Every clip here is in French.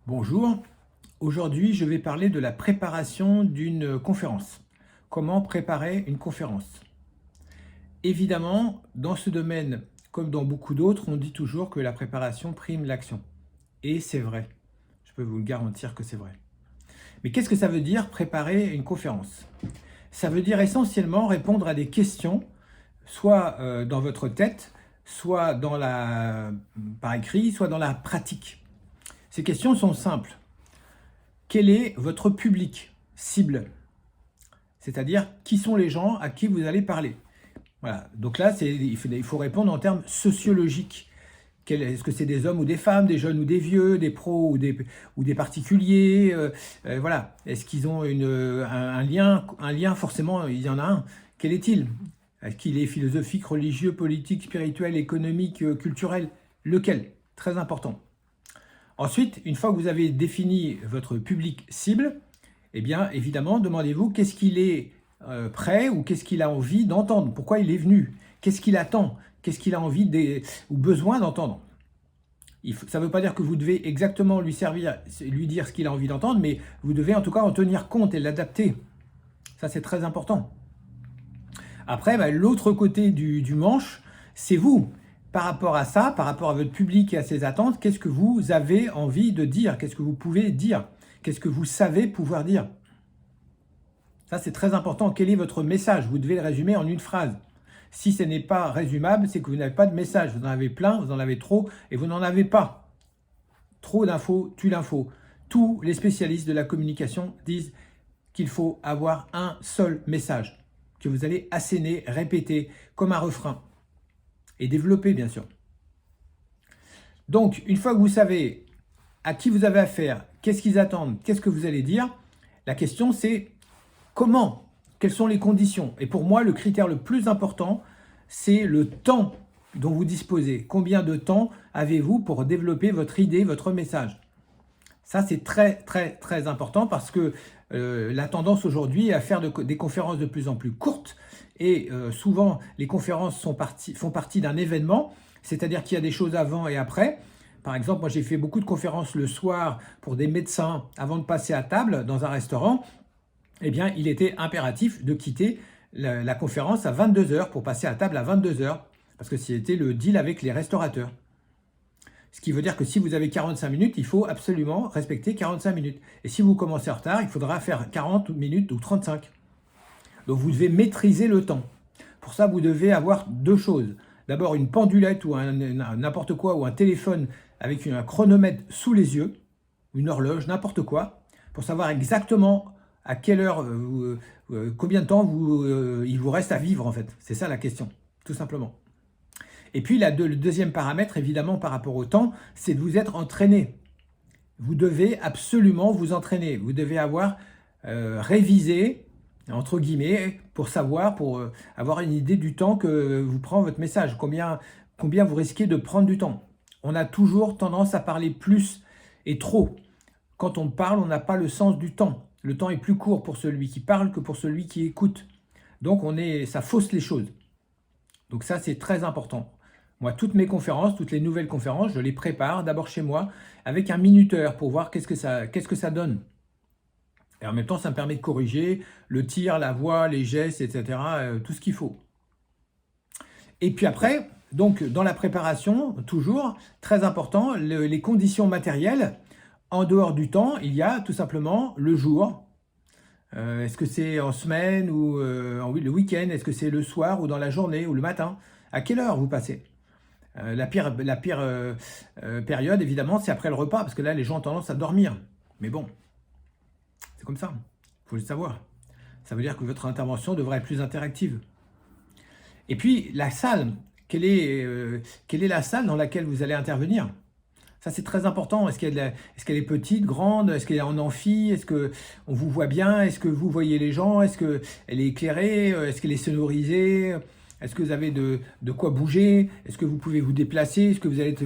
Bonjour, aujourd'hui je vais parler de la préparation d'une conférence. Comment préparer une conférence? Évidemment, dans ce domaine, comme dans beaucoup d'autres, on dit toujours que la préparation prime l'action. Et c'est vrai, je peux vous le garantir que c'est vrai. Mais qu'est-ce que ça veut dire préparer une conférence? Ça veut dire essentiellement répondre à des questions, soit dans votre tête, soit par écrit, soit dans la pratique. Ces questions sont simples. Quel est votre public cible? C'est-à-dire, qui sont les gens à qui vous allez parler? Voilà. Donc là, il faut répondre en termes sociologiques. Est-ce que c'est des hommes ou des femmes, des jeunes ou des vieux, des pros ou des particuliers? Voilà. Est-ce qu'ils ont un lien? Un lien, forcément, il y en a un. Quel est-il? Est-ce qu'il est philosophique, religieux, politique, spirituel, économique, culturel? Lequel? Très important. Ensuite, une fois que vous avez défini votre public cible, eh bien, évidemment, demandez-vous qu'est-ce qu'il est prêt ou qu'est-ce qu'il a envie d'entendre, pourquoi il est venu, qu'est-ce qu'il attend, qu'est-ce qu'il a envie ou besoin d'entendre. Ça ne veut pas dire que vous devez exactement lui dire ce qu'il a envie d'entendre, mais vous devez en tout cas en tenir compte et l'adapter. Ça, c'est très important. Après, l'autre côté du manche, c'est vous. Par rapport à ça, par rapport à votre public et à ses attentes, qu'est-ce que vous avez envie de dire? Qu'est-ce que vous pouvez dire? Qu'est-ce que vous savez pouvoir dire? Ça, c'est très important. Quel est votre message? Vous devez le résumer en une phrase. Si ce n'est pas résumable, c'est que vous n'avez pas de message. Vous en avez plein, vous en avez trop, et vous n'en avez pas. Trop d'infos tue l'info. Tous les spécialistes de la communication disent qu'il faut avoir un seul message, que vous allez asséner, répéter, comme un refrain. Et développer, bien sûr. Donc, une fois que vous savez à qui vous avez affaire, qu'est-ce qu'ils attendent, qu'est-ce que vous allez dire, la question c'est comment, quelles sont les conditions. Et pour moi, le critère le plus important, c'est le temps dont vous disposez. Combien de temps avez-vous pour développer votre idée, votre message? Ça, c'est très, très, très important parce que la tendance aujourd'hui est à faire des conférences de plus en plus courtes. Et souvent, les conférences font partie d'un événement, c'est-à-dire qu'il y a des choses avant et après. Par exemple, moi j'ai fait beaucoup de conférences le soir pour des médecins avant de passer à table dans un restaurant. Eh bien, il était impératif de quitter la conférence à 22 heures pour passer à table à 22 heures, parce que c'était le deal avec les restaurateurs. Ce qui veut dire que si vous avez 45 minutes, il faut absolument respecter 45 minutes. Et si vous commencez en retard, il faudra faire 40 minutes ou 35. Donc vous devez maîtriser le temps. Pour ça, vous devez avoir deux choses. D'abord, une pendulette ou n'importe quoi, ou un téléphone avec un chronomètre sous les yeux, une horloge, n'importe quoi, pour savoir exactement à quelle heure, combien de temps il vous reste à vivre en fait. C'est ça la question, tout simplement. Et puis le deuxième paramètre, évidemment, par rapport au temps, c'est de vous être entraîné. Vous devez absolument vous entraîner. Vous devez avoir révisé, entre guillemets, pour avoir une idée du temps que vous prend votre message. Combien vous risquez de prendre du temps. On a toujours tendance à parler plus et trop. Quand on parle, on n'a pas le sens du temps. Le temps est plus court pour celui qui parle que pour celui qui écoute. Donc ça fausse les choses. Donc ça, c'est très important. Moi, toutes mes conférences, toutes les nouvelles conférences, je les prépare d'abord chez moi avec un minuteur pour voir qu'est-ce que ça donne. Et en même temps, ça me permet de corriger le tir, la voix, les gestes, etc., tout ce qu'il faut. Et puis après, donc dans la préparation, toujours, très important, les conditions matérielles. En dehors du temps, il y a tout simplement le jour. Est-ce que c'est en semaine ou le week-end? Est-ce que c'est le soir ou dans la journée ou le matin? À quelle heure vous passez? La pire période, évidemment, c'est après le repas, parce que là, les gens ont tendance à dormir. Mais bon, c'est comme ça, il faut le savoir. Ça veut dire que votre intervention devrait être plus interactive. Et puis, la salle, quelle est la salle dans laquelle vous allez intervenir? Ça, c'est très important. Est-ce qu'elle est petite, grande? Est-ce qu'elle est en amphi? Est-ce qu'on vous voit bien? Est-ce que vous voyez les gens? Est-ce qu'elle est éclairée? Est-ce qu'elle est sonorisée? Est-ce que vous avez de quoi bouger? Est-ce que vous pouvez vous déplacer? Est-ce que vous allez être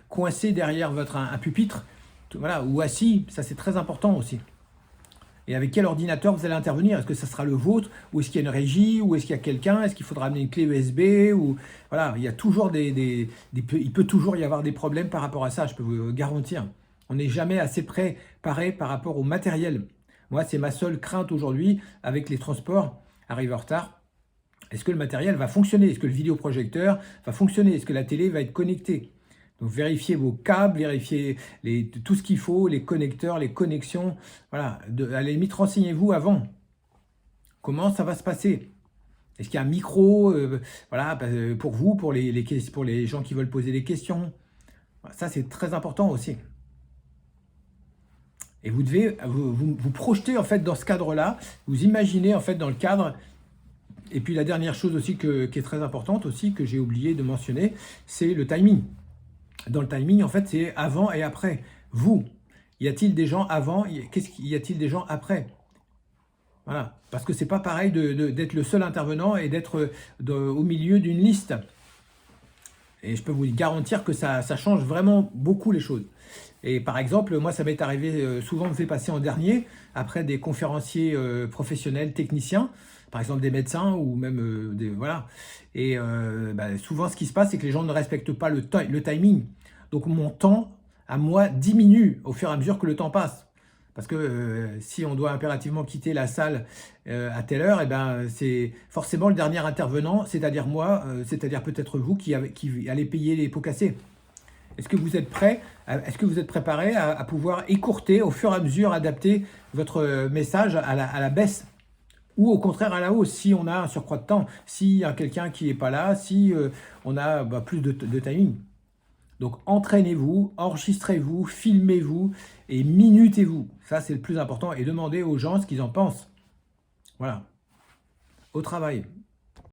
coincé derrière un pupitre? Voilà, ou assis, ça c'est très important aussi. Et avec quel ordinateur vous allez intervenir? Est-ce que ça sera le vôtre? Ou est-ce qu'il y a une régie? Ou est-ce qu'il y a quelqu'un? Est-ce qu'il faudra amener une clé USB? Ou voilà, il y a toujours il peut toujours y avoir des problèmes par rapport à ça, je peux vous garantir. On n'est jamais assez préparé par rapport au matériel. Moi, c'est ma seule crainte aujourd'hui avec les transports. Arrive en retard. Est-ce que le matériel va fonctionner? Est-ce que le vidéoprojecteur va fonctionner? Est-ce que la télé va être connectée? Donc vérifiez vos câbles, vérifiez tout ce qu'il faut, les connecteurs, les connexions. Voilà, à la limite, renseignez-vous avant. Comment ça va se passer? Est-ce qu'il y a un micro voilà, pour vous, pour les gens qui veulent poser des questions? Ça, c'est très important aussi. Et vous devez vous projeter en fait dans ce cadre-là, vous imaginez en fait dans le cadre. Et puis la dernière chose aussi qui est très importante aussi, que j'ai oublié de mentionner, c'est le timing. Dans le timing, en fait, c'est avant et après. Vous, y a-t-il des gens avant? Y a-t-il des gens après? Voilà, parce que c'est pas pareil d'être le seul intervenant et d'être au milieu d'une liste. Et je peux vous garantir que ça change vraiment beaucoup les choses. Et par exemple, moi, ça m'est arrivé, souvent me fait passer en dernier, après des conférenciers professionnels, techniciens, par exemple des médecins ou même voilà. Et souvent, ce qui se passe, c'est que les gens ne respectent pas le timing. Donc, mon temps, à moi, diminue au fur et à mesure que le temps passe. Parce que si on doit impérativement quitter la salle à telle heure, et ben, c'est forcément le dernier intervenant, c'est-à-dire moi, c'est-à-dire peut-être vous qui allez payer les pots cassés. Est-ce que vous êtes prêts? Est-ce que vous êtes préparés à pouvoir écourter, au fur et à mesure, adapter votre message à la baisse? Ou au contraire à la hausse, si on a un surcroît de temps, s'il y a quelqu'un qui n'est pas là, si on a plus de timing. Donc entraînez-vous, enregistrez-vous, filmez-vous et minutez-vous. Ça, c'est le plus important. Et demandez aux gens ce qu'ils en pensent. Voilà. Au travail.